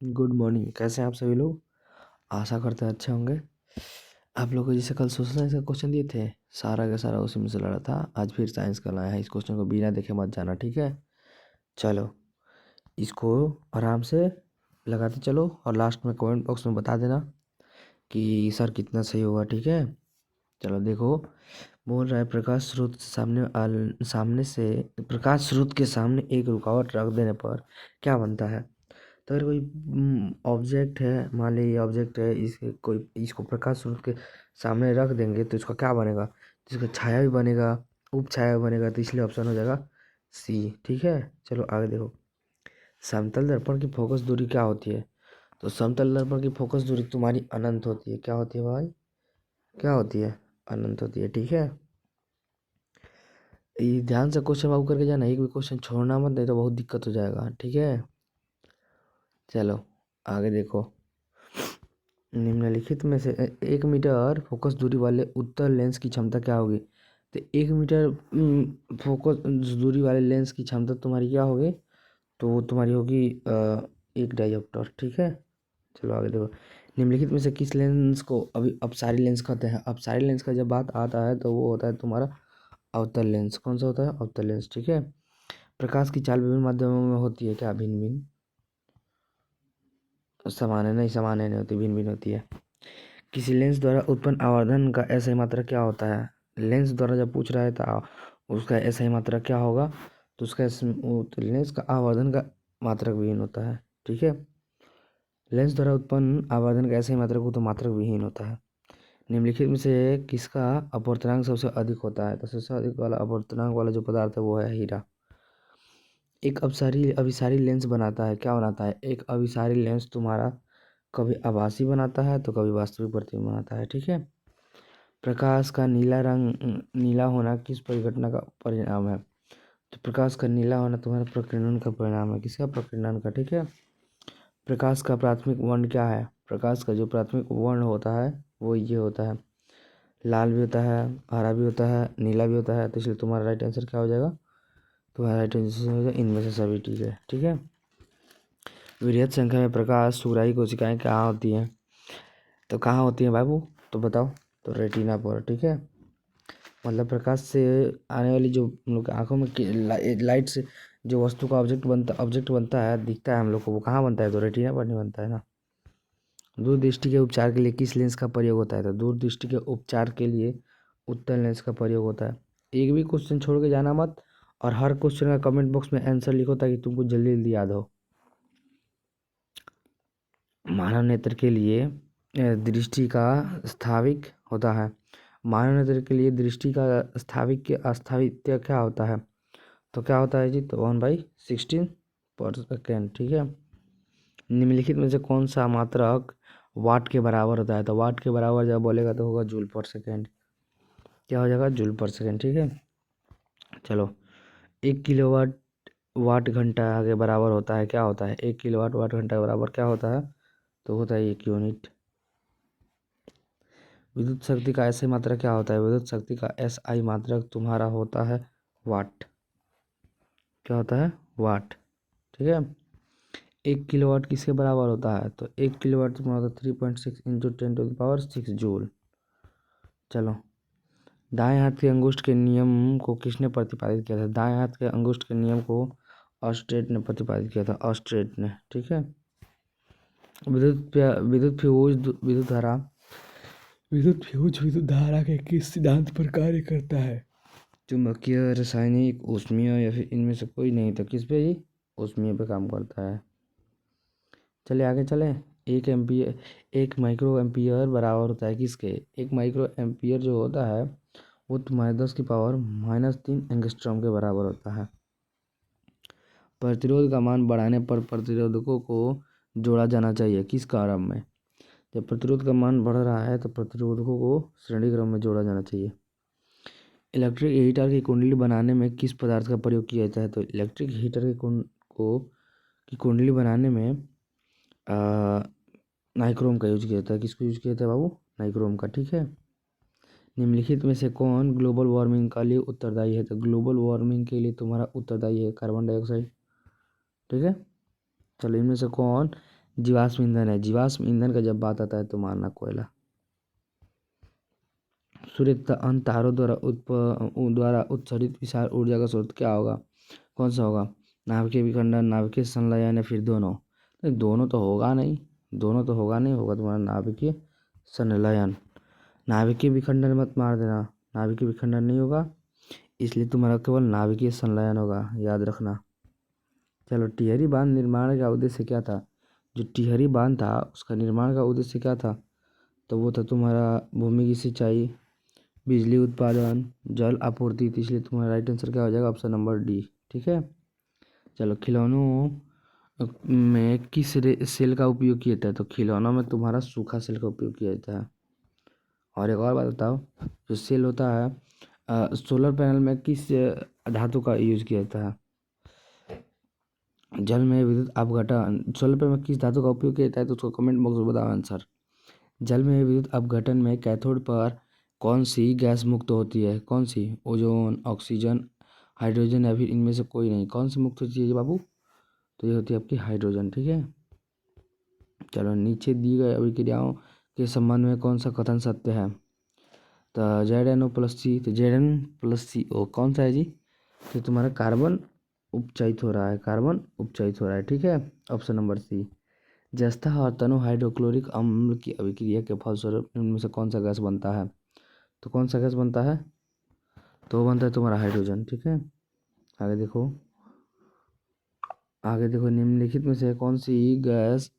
Good morning. कैसे हैं आप सभी लोग? आशा करते हैं अच्छे होंगे। आप लोग को जैसे कल सोशल साइंस का क्वेश्चन दिए थे, सारा का सारा उसी में से लड़ा था। आज फिर साइंस का लाया है। इस क्वेश्चन को बिना देखे मत जाना, ठीक है? चलो, इसको आराम से लगाते चलो और लास्ट में कमेंट बॉक्स में बता देना कि सर कितना सही होगा, ठीक है? चलो देखो, बोल रहा है प्रकाश स्रोत सामने से प्रकाश स्रोत के सामने एक रुकावट रख देने पर क्या बनता है? तो अगर कोई ऑब्जेक्ट है, मान लीजिए ये ऑब्जेक्ट है, इसके कोई इसको प्रकाश स्रोत के सामने रख देंगे तो इसका क्या बनेगा? तो इसका छाया भी बनेगा, उप छाया भी बनेगा। तो इसलिए ऑप्शन हो जाएगा सी, ठीक है? चलो आगे देखो, समतल दर्पण की फोकस दूरी क्या होती है? तो समतल दर्पण की फोकस दूरी तुम्हारी अनंत होती है। क्या होती है भाई? क्या होती है? अनंत होती है, ठीक है? ये ध्यान से क्वेश्चन बाबू करके जाना, एक भी क्वेश्चन छोड़ना मत, नहीं तो बहुत दिक्कत हो जाएगा, ठीक है? चलो आगे देखो, निम्नलिखित में से 1 मीटर फोकस दूरी वाले उत्तल लेंस की क्षमता क्या होगी? तो 1 मीटर फोकस दूरी वाले लेंस की क्षमता तुम्हारी क्या होगी? तो वो तुम्हारी होगी 1 डायोप्टर, ठीक है? चलो आगे देखो, निम्नलिखित में से किस लेंस को अभी अपसारी लेंस कहते हैं? अपसारी लेंस का जब बात आता है तो वो होता है तुम्हारा अवतल लेंस। कौन सा होता है? अवतल लेंस, ठीक है? प्रकाश की चाल विभिन्न माध्यमों में होती है क्या? भिन्न भिन्न। समान नहीं होती, भिन्न भिन्न होती है। किसी लेंस द्वारा उत्पन्न आवर्धन का ऐसा ही मात्रा क्या होता है? लेंस द्वारा जब पूछ रहा है तो उसका ऐसा ही मात्रा क्या होगा? तो उसका तो लेंस का आवर्धन का मात्रक विहीन होता है, ठीक है? लेंस द्वारा उत्पन्न आवर्धन का ऐसा ही मात्रक हो तो मात्रक विहीन होता है। निम्नलिखित में से किसका अपवर्तनांक सबसे अधिक होता है? तो सबसे अधिक वाला अपवर्तनांक वाला जो पदार्थ है वो है हीरा। एक अभिसारी लेंस बनाता है, क्या बनाता है? एक अभिसारी लेंस तुम्हारा कभी आभासी बनाता है तो कभी वास्तविक प्रतिबिंब बनाता है, ठीक है? प्रकाश का नीला होना किस परिघटना का परिणाम है? तो प्रकाश का नीला होना तुम्हारे प्रकीर्णन का परिणाम है। किसका? प्रकीर्णन का, ठीक है? प्रकाश का प्राथमिक वर्ण क्या है? प्रकाश का जो प्राथमिक वर्ण होता है वो ये होता है, लाल भी होता है, हरा भी होता है, नीला भी होता है। तो इसलिए तुम्हारा राइट आंसर क्या हो जाएगा? तुम्हारा राइट आंसर हो जाएगा इनमें से सभी, ठीक है? ठीक है। वृहत संख्या में प्रकाश सुराही कोशिकाएं कहाँ होती हैं? तो कहाँ होती हैं बाबू? तो बताओ। तो रेटिना पर, ठीक है? मतलब प्रकाश से आने वाली जो हम लोग की आंखों में लाइट से जो वस्तु का ऑब्जेक्ट बनता है, दिखता है हम लोग को, वो कहाँ बनता है? तो रेटिना पर नहीं बनता है ना। दूरदृष्टि के उपचार के लिए किस लेंस का प्रयोग होता है? तो दूरदृष्टि के उपचार के लिए उत्तल लेंस का प्रयोग होता है। एक भी क्वेश्चन छोड़ के जाना मत, और हर क्वेश्चन का कमेंट बॉक्स में आंसर लिखो ताकि तुमको जल्दी जल्दी याद हो। मानव नेत्र के लिए दृष्टि का स्थाविक होता है। मानव नेत्र के लिए दृष्टि का स्थावित्य क्या होता है? तो क्या होता है जी? तो 1/16 पर सेकेंड, ठीक है? निम्नलिखित में से कौन सा मात्रक वाट के बराबर होता है? तो वाट के बराबर जब बोलेगा तो होगा जूल पर सेकेंड। क्या हो जाएगा? जूल पर सेकेंड, ठीक है? चलो, 1 किलोवाट वाट घंटा के बराबर होता है, क्या होता है? 1 किलोवाट वाट घंटा के बराबर क्या होता है? तो होता है 1 यूनिट। विद्युत शक्ति का ऐसे मात्रक क्या होता है? विद्युत शक्ति का SI मात्रक तुम्हारा होता है वाट। क्या होता है? वाट, ठीक है? 1 किलोवाट किसके बराबर होता है? तो 1 किलोवाट तुम्हारा होता है 3.6 इंटू 10⁶ जूल। चलो, दाएं हाथ के अंगुष्ठ के नियम को किसने प्रतिपादित किया था? दाएं हाथ के अंगुष्ठ के नियम को ऑस्ट्रेट ने प्रतिपादित किया था, ऑस्ट्रेट ने, ठीक है? विद्युत फ्यूज विद्युत धारा के किस सिद्धांत पर कार्य करता है? चुंबकीय, रासायनिक, ऊष्मीय, या फिर इनमें से कोई नहीं? तो किस पे जी? ऊष्मीय पे काम करता है। चले आगे चले। 1 एम्पियर 1 माइक्रो एम्पियर बराबर होता है किसके? 1 माइक्रो एम्पियर जो होता है वो तुम्हारे 10⁻³ एंगस्ट्रॉम के बराबर होता है। प्रतिरोध का मान बढ़ाने पर प्रतिरोधकों को जोड़ा जाना चाहिए किस क्रम में? जब प्रतिरोध का मान बढ़ रहा है तो प्रतिरोधकों को श्रेणी क्रम में जोड़ा जाना चाहिए। इलेक्ट्रिक हीटर की कुंडली बनाने में किस पदार्थ का प्रयोग किया जाता है? तो इलेक्ट्रिक हीटर की कुंडली बनाने में नाइक्रोम का यूज किया जाता है। किसको यूज किया जाता है बाबू? नाइक्रोम का, ठीक है? निम्नलिखित में से कौन ग्लोबल वार्मिंग के लिए उत्तरदायी है? तो ग्लोबल वार्मिंग के लिए तुम्हारा उत्तरदायी है कार्बन डाइऑक्साइड, ठीक है? चलो, इनमें से कौन जीवाश्म ईंधन है। जीवाश्म ईंधन का जब बात आता है तो मानना कोयला। सूर्य तथा अन्य तारों द्वारा उत्सर्जित विशाल ऊर्जा का स्रोत क्या होगा, कौन सा होगा? नाभिकीय विखंडन, नाभिकीय संलयन या फिर दोनों? नहीं, दोनों तो होगा नहीं, दोनों तो होगा नहीं, होगा तुम्हारा नाभिकीय संलयन। नाभिकीय विखंडन मत मार देना, नाभिकीय विखंडन नहीं होगा, इसलिए तुम्हारा केवल नाभिकीय संलयन होगा, याद रखना। चलो, टिहरी बांध निर्माण का उद्देश्य क्या था? जो टिहरी बांध था उसका निर्माण का उद्देश्य क्या था? तो वो था तुम्हारा भूमि की सिंचाई, बिजली उत्पादन, जल आपूर्ति। तो इसलिए तुम्हारा राइट आंसर क्या हो जाएगा? Option number D. ठीक है। चलो, खिलौनों में किस सेल का उपयोग किया जाता है? तो खिलौनों में तुम्हारा सूखा सेल का उपयोग किया जाता है। और एक और बात बताओ, जो सेल होता है सोलर पैनल में किस धातु का यूज किया जाता है? जल में विद्युत अपघटन, सोलर पैनल में किस धातु का उपयोग किया जाता है? तो उसको कमेंट बॉक्स में बताओ आंसर। जल में विद्युत अपघटन में कैथोड पर कौन सी गैस मुक्त होती है? कौन सी? ओजोन, ऑक्सीजन, हाइड्रोजन या फिर इनमें से कोई नहीं? कौन सी मुक्त होती है बाबू? तो ये होती है आपकी हाइड्रोजन। ठीक है। चलो, नीचे दी गई अभिक्रियाओं के संबंध में कौन सा कथन सत्य है? तो ZnO+C, तो Zn+CO कौन सा है जी? तो तुम्हारा कार्बन उपचयित हो रहा है, कार्बन उपचयित हो रहा है। ठीक है। Option number C. जस्ता और तनु हाइड्रोक्लोरिक अम्ल की अभिक्रिया के फलस्वरूप इनमें से कौन सा गैस बनता है? तो कौन सा गैस बनता है? तो बनता है तुम्हारा हाइड्रोजन। ठीक है। आगे देखो, आगे देखो, निम्नलिखित में से कौन सी गैस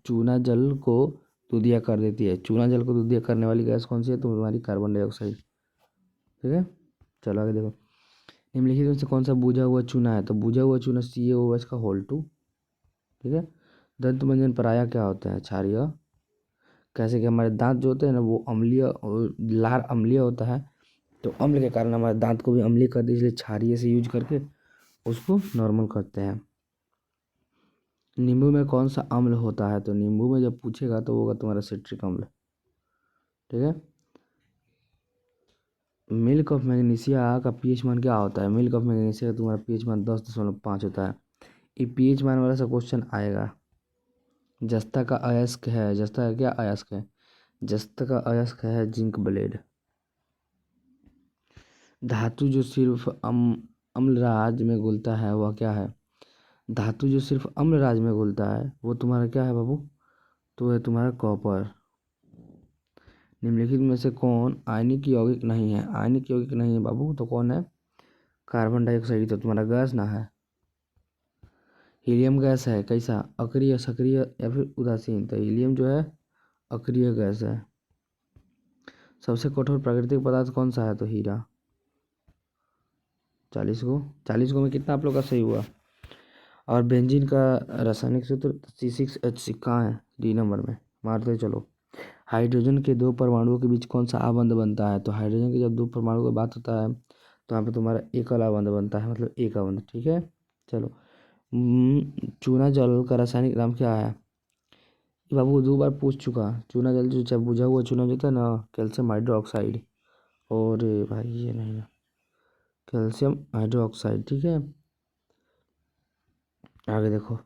चूना जल को दूधिया कर देती है? चूना जल को दूधिया करने वाली गैस कौन सी है? तो तुम्हारी कार्बन डाइऑक्साइड। ठीक है। चलो आगे देखो, निम्नलिखित में से कौन सा बुझा हुआ चूना है? तो बुझा हुआ चूना CaOH का होल 2। ठीक है। दंत मंजन पराया क्या होता है? क्षारीय। कैसे कि हमारे दांत जो होते हैं ना वो अम्लीय और लार अम्लीय होता है, तो अम्ल के कारण हमारे दांत को भी अम्लीय कर दे, इसलिए क्षारीय से यूज करके उसको नॉर्मल करते हैं। नींबू में कौन सा अम्ल होता है? तो नींबू में जब पूछेगा तो होगा तुम्हारा सिट्रिक अम्ल। ठीक है। मिल्क ऑफ मैग्नीशिया का पीएच मान क्या होता है? मिल्क ऑफ मैग्नीशिया का तुम्हारा पीएच मान 10.5 होता है। ये पीएच मान वाला सा क्वेश्चन आएगा। जस्ता का अयस्क है, जस्ता का क्या अयस्क है? जस्ता का अयस्क है जिंक ब्लेड। धातु जो सिर्फ अम्लराज में घुलता है वह क्या है? धातु जो सिर्फ अम्लराज में घुलता है वो तुम्हारा क्या है बाबू? तो है तुम्हारा कॉपर। निम्नलिखित में से कौन आयनिक यौगिक नहीं है? आयनिक यौगिक नहीं है बाबू, तो कौन है? Carbon dioxide. तो तुम्हारा गैस ना है। हीलियम गैस है कैसा? अक्रिय, सक्रिय या फिर उदासीन? तो हीलियम जो है अक्रिय गैस है। सबसे कठोर प्राकृतिक पदार्थ कौन सा है? तो हीरा। 40 को में कितना आप लोग का सही हुआ? और बेंजीन का रासायनिक सूत्र C6H6 कहाँ है? D नंबर में। मारते चलो। हाइड्रोजन के दो परमाणुओं के बीच कौन सा आबंध बनता है? तो हाइड्रोजन के जब दो परमाणु की बात होता है तो यहाँ पे तुम्हारा एकल आबंध बनता है, मतलब एक आबंध। ठीक है। चलो, चूना जल का रासायनिक नाम क्या है? ये बाबू 2 बार पूछ चुका। चूना जल जो चाहे बुझा हुआ चूना जो था ना, कैल्शियम हाइड्रोक्साइड। और भाई ये नहीं ना, कैल्शियम हाइड्रोक्साइड। ठीक है। आगे देखो,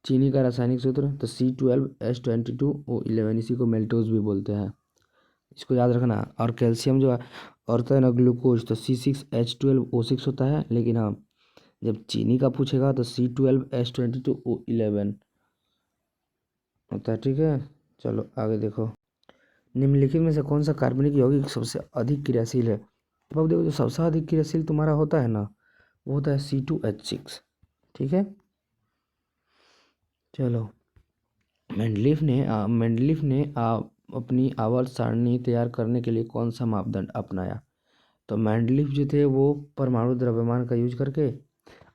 चीनी का रासायनिक सूत्र तो C12H22O11, इसी को मेल्टोज भी बोलते हैं, इसको याद रखना। और कैल्शियम जो है और होता है ना ग्लूकोज, तो C6H12O6 होता है, लेकिन हाँ जब चीनी का पूछेगा तो C12H22O11 होता है। ठीक है। चलो आगे देखो, निम्नलिखित में से कौन सा कार्बनिक यौगिक सबसे अधिक क्रियाशील है? अब देखो, जो सबसे अधिक क्रियाशील तुम्हारा होता है ना वो होता है C2H6। ठीक है। चलो, मेंडलीफ ने अपनी आवर्त सारणी तैयार करने के लिए कौन सा मापदंड अपनाया? तो मेंडलीफ जो थे वो परमाणु द्रव्यमान का यूज करके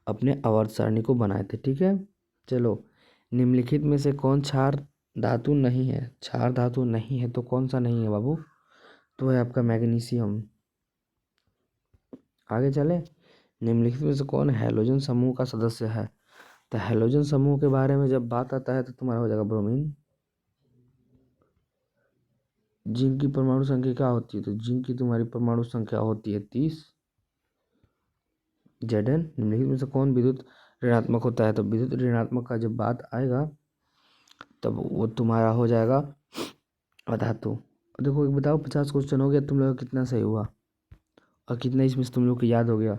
अपने आवर्त सारणी को बनाए थे। ठीक है। चलो, निम्नलिखित में से कौन क्षार धातु नहीं है? क्षार धातु नहीं है तो कौन सा नहीं है बाबू? तो है आपका मैग्नीशियम। आगे चले, निम्नलिखित में से कौन हैलोजन समूह का सदस्य है? तो हैलोजन समूह के बारे में जब बात आता है तो तुम्हारा हो जाएगा ब्रोमीन। जिंक की परमाणु संख्या क्या होती है? तो जिंक की तुम्हारी परमाणु संख्या होती है 30। Zn। निम्नलिखित में से कौन विद्युत ऋणात्मक होता है? तो विद्युत ऋणात्मक का जब बात आएगा तब वो तुम्हारा हो जाएगा अधातु। देखो एक बताओ, 50 क्वेश्चन हो गया, तुम लोग का कितना सही हुआ और कितना इसमें से तुम लोग को याद हो गया?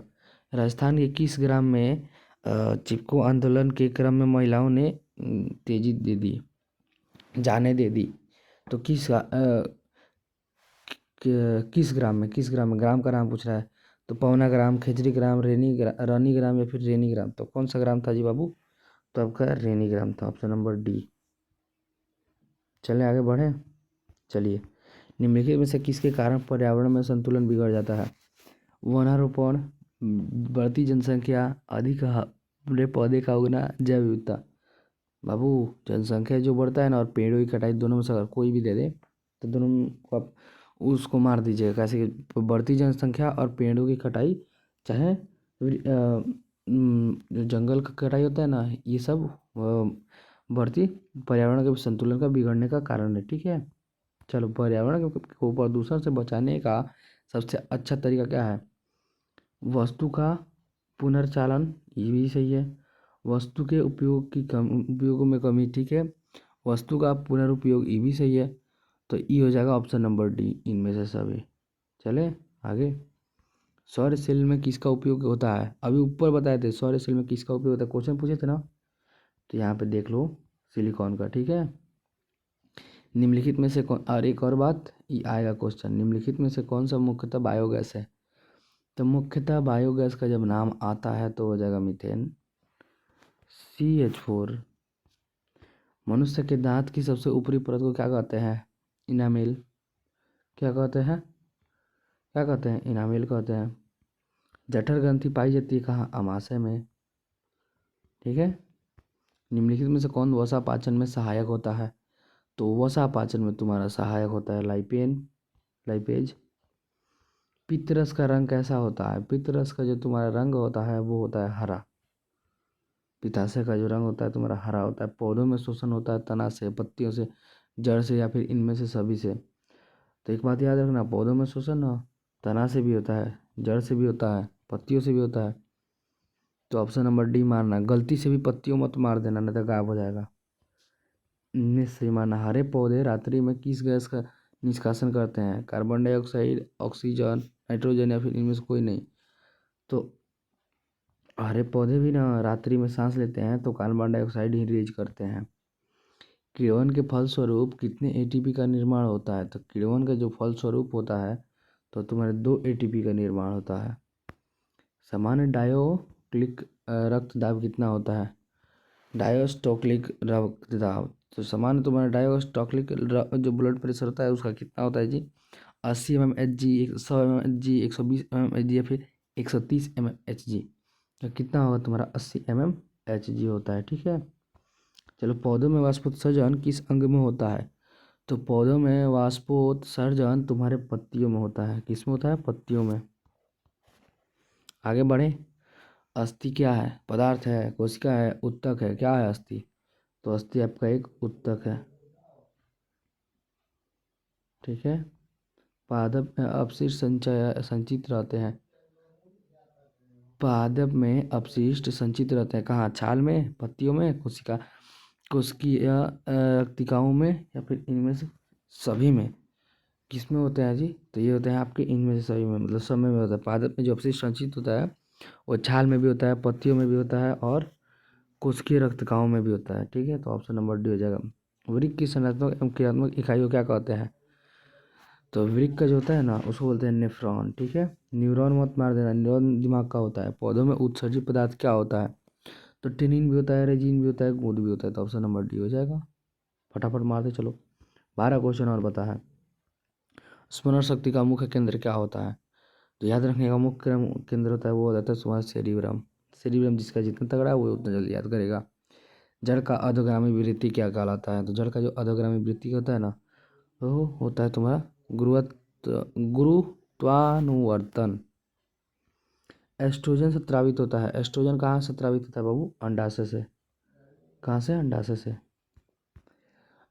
राजस्थान के किस ग्राम में चिपको आंदोलन के क्रम में महिलाओं ने तेजी दे दी, जाने दे दी? तो किस ग्राम में, ग्राम का नाम पूछ रहा है। तो पवना ग्राम, खेजरी ग्राम, रानी ग्राम या फिर रेनी ग्राम? तो कौन सा ग्राम था जी बाबू? तो आपका रेनी ग्राम था, ऑप्शन नंबर डी। चले आगे बढ़े। चलिए, निम्नलिखित में से किसके कारण पर्यावरण में संतुलन बिगड़ जाता है? वनारोपण, बढ़ती जनसंख्या, अधिक बड़े पौधे का उगना, जैव विविधता? बाबू, जनसंख्या जो बढ़ता है ना और पेड़ों की कटाई, दोनों में से अगर कोई भी दे दे तो दोनों को आप उसको मार दीजिएगा। कैसे कि बढ़ती जनसंख्या और पेड़ों की कटाई, चाहे जो जंगल का कटाई होता है ना, ये सब बढ़ती पर्यावरण के संतुलन का बिगड़ने का कारण है। ठीक है, चलो, पर्यावरण को प्रदूषण से बचाने का सबसे अच्छा तरीका क्या है? वस्तु का पुनर्चालन, ये भी सही है। वस्तु के उपयोग में कमी, ठीक है। वस्तु का पुनरुपयोग, ये भी सही है। तो ये हो जाएगा ऑप्शन नंबर डी, इनमें से सभी। चले आगे। सौर सेल में किसका उपयोग होता है? अभी ऊपर बताए थे सौर सेल में किसका उपयोग होता है, क्वेश्चन पूछे थे ना। तो यहाँ पे देख लो, सिलिकॉन का। ठीक है, निम्नलिखित में से कौन, और एक और बात, ये आएगा क्वेश्चन, निम्नलिखित में से कौन सा मुख्यतः बायोगैस है? तो मुख्यतः बायोगैस का जब नाम आता है तो हो जाएगा मीथेन, CH4। मनुष्य के दांत की सबसे ऊपरी परत को क्या कहते हैं? इनामेल। क्या कहते हैं? क्या कहते हैं? इनामेल कहते हैं। जठर ग्रंथि पाई जाती है कहाँ? आमाशय में। ठीक है, निम्नलिखित में से कौन वसा पाचन में सहायक होता है? तो वसा पाचन में तुम्हारा सहायक होता है लाइपेज। पित्तरस का रंग कैसा होता है? पित्तरस का जो तुम्हारा रंग होता है वो होता है हरा। पित्ताशय का जो रंग होता है तुम्हारा हरा होता है। पौधों में शोषण होता है तना से, पत्तियों से, जड़ से, या फिर इनमें से सभी से? तो एक बात याद रखना, पौधों में शोषण ना तना से भी होता है, जड़ से भी होता है, पत्तियों से भी होता है। तो ऑप्शन नंबर डी मारना, गलती से भी पत्तियों मत मार देना, नहीं तो गायब हो जाएगा। इनमें से मारना, हरे पौधे रात्रि में किस गैस का निष्कासन करते हैं? कार्बन डाइऑक्साइड, ऑक्सीजन, नाइट्रोजन, या फिर इनमें से कोई नहीं? तो हरे पौधे भी ना रात्रि में सांस लेते हैं तो कार्बन डाइऑक्साइड ही रिलीज करते हैं। किण्वन के फलस्वरूप कितने एटीपी का निर्माण होता है? तो किण्वन का जो फलस्वरूप होता है तो तुम्हारे 2 एटीपी का निर्माण होता है। सामान्य डायोक्लिक रक्तदाब कितना होता है? डायोस्टोक्लिक रक्तदाब, तो सामान्य तुम्हारा डायोस्टोक्लिक जो ब्लड प्रेशर होता है उसका कितना होता है जी? 80 mmHg, 100 mmHg, 120 mmHg, या फिर 130 mmHg? तो कितना होगा तुम्हारा? 80 mmHg होता है। ठीक है, चलो, पौधों में वाष्पोत्सर्जन किस अंग में होता है? तो पौधों में वाष्पोत्सर्जन तुम्हारे पत्तियों में होता है। किस में होता है? पत्तियों में। आगे बढ़े। अस्थि क्या है? पदार्थ है, कोशिका है, उत्तक है? क्या है अस्थि? तो अस्थि आपका एक उत्तक है। ठीक है, पादप में अपशिष्ट संचित रहते हैं। पादप में अपशिष्ट संचित रहते हैं कहाँ? छाल में, पत्तियों में, कोशिकीय रक्तिकाओं में, या फिर इनमें से सभी में? किस में होते हैं जी? तो ये होते हैं आपके इनमें से सभी में, मतलब सब में होता है। पादप में जो अपशिष्ट संचित होता है वो छाल में भी होता है, पत्तियों में भी होता है, और कोशिकीय रक्तकाओं में भी होता है। ठीक है, तो ऑप्शन नंबर डी हो जाएगा। वृक्क की संरचनात्मक एवं क्रियात्मक इकाई को क्या कहते हैं? तो वृक्क का जो होता है ना उसको बोलते हैं नेफ्रॉन। ठीक है, न्यूरॉन मत मार देना, न्यूरॉन दिमाग का होता है। पौधों में उत्सर्जित पदार्थ क्या होता है? तो टेनिन भी होता है, रेजिन भी होता है, गोंद भी होता है। तो ऑप्शन नंबर डी हो जाएगा। फटाफट मारते चलो, 12 क्वेश्चन और बता है। स्मरण शक्ति का मुख्य केंद्र क्या होता है? तो याद रखने का मुख्य केंद्र होता है वो हो जाता है तुम्हारा सेरिब्रम। सेरिब्रम जिसका जितना तगड़ा है वो उतना जल्दी याद करेगा। जड़ का अधोगामी वृत्ति क्या कहलाता है? तो जड़ का जो अधोगामी वृत्ति होता है ना वो होता है तुम्हारा गुरुत्वानुवर्तन। एस्ट्रोजन से स्रावित होता है। एस्ट्रोजन कहाँ से स्रावित होता है बाबू? अंडाशय से। कहाँ से? अंडाशय से।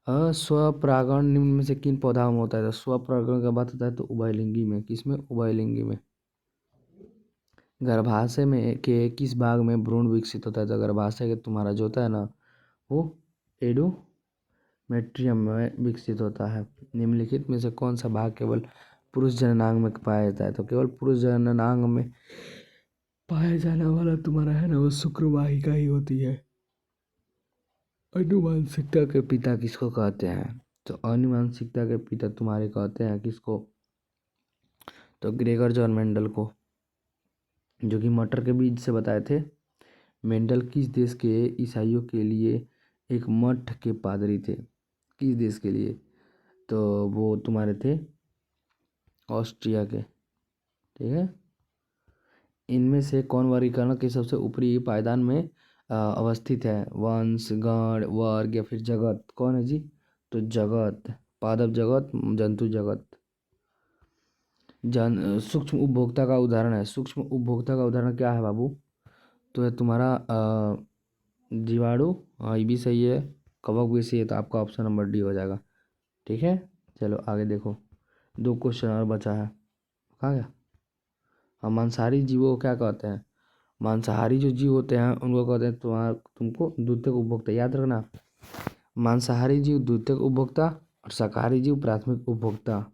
स्वपरागण निम्न में से किन पौधा में होता है? तो स्वपरागण का बात होता है तो उभयलिंगी में। किसमें? उभयलिंगी में। गर्भाशय में के किस भाग में भ्रूण विकसित होता है? तो गर्भाशय के तुम्हारा जो होता है ना वो मेट्रियम में विकसित होता है। निम्नलिखित में से कौन सा भाग केवल पुरुष जननांग में पाया जाता है? तो केवल पुरुष जननांग में पाया जाने वाला तुम्हारा है ना वो शुक्रवाहिका ही होती है। अनुवांशिकता के पिता किसको कहते हैं? तो अनुवांशिकता के पिता तुम्हारे कहते हैं किसको? तो ग्रेगर जॉन मेंडल को, जो कि मटर के बीज से बताए थे। मेंडल किस देश के ईसाइयों के लिए एक मठ के पादरी थे? किस देश के लिए? तो वो तुम्हारे थे ऑस्ट्रिया के। ठीक है। इनमें से कौन वर्गीकरण के सबसे ऊपरी पायदान में अवस्थित है? वंश, गण, वर्ग या फिर जगत? कौन है जी? तो जगत, पादप जगत, जंतु जगत। सूक्ष्म उपभोक्ता का उदाहरण है। सूक्ष्म उपभोक्ता का उदाहरण क्या है बाबू? तो है तुम्हारा जीवाणु। हाँ, ये भी सही है। कवक भी सही है, तो आपका ऑप्शन नंबर डी हो जाएगा। ठीक है, चलो आगे देखो। 2 क्वेश्चन और बचा है। कहाँ गया? हाँ, मांसाहारी जीवों को क्या कहते हैं? मांसाहारी जो जीव होते हैं उनको कहते हैं तुमको द्वितीयक उपभोक्ता। याद रखना, मांसाहारी जीव द्वितीयक उपभोक्ता और शाकाहारी जीव प्राथमिक उपभोक्ता।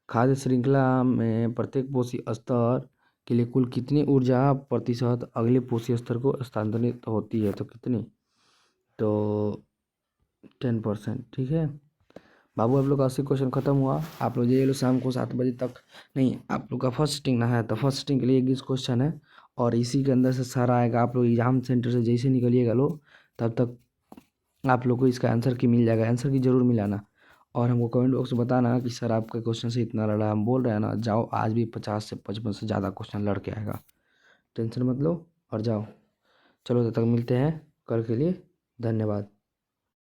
खाद्य श्रृंखला में प्रत्येक पोषी स्तर के लिए कुल कितनी ऊर्जा प्रतिशत अगले पोषी स्तर को स्थानांतरित होती है? तो कितनी? तो 10%। ठीक है बाबू, आप लोग का 80 क्वेश्चन खत्म हुआ। आप लोग ये लो शाम को 7 बजे तक, नहीं आप लोग का फर्स्ट सिटिंग ना है, तो फर्स्ट सिटिंग के लिए 21 क्वेश्चन है और इसी के अंदर से सारा आएगा। आप लोग एग्जाम सेंटर से जैसे निकलिएगा लो, तब तक आप लोग को इसका आंसर की मिल जाएगा। आंसर की जरूर मिलाना और हमको कमेंट बॉक्स में बताना कि सर आपके क्वेश्चन से इतना लड़ा। हम बोल रहे हैं ना, जाओ आज भी 50 से 55 से ज़्यादा क्वेश्चन लड़ के आएगा। टेंशन मत लो और जाओ। चलो तब तक मिलते हैं कल के लिए। धन्यवाद।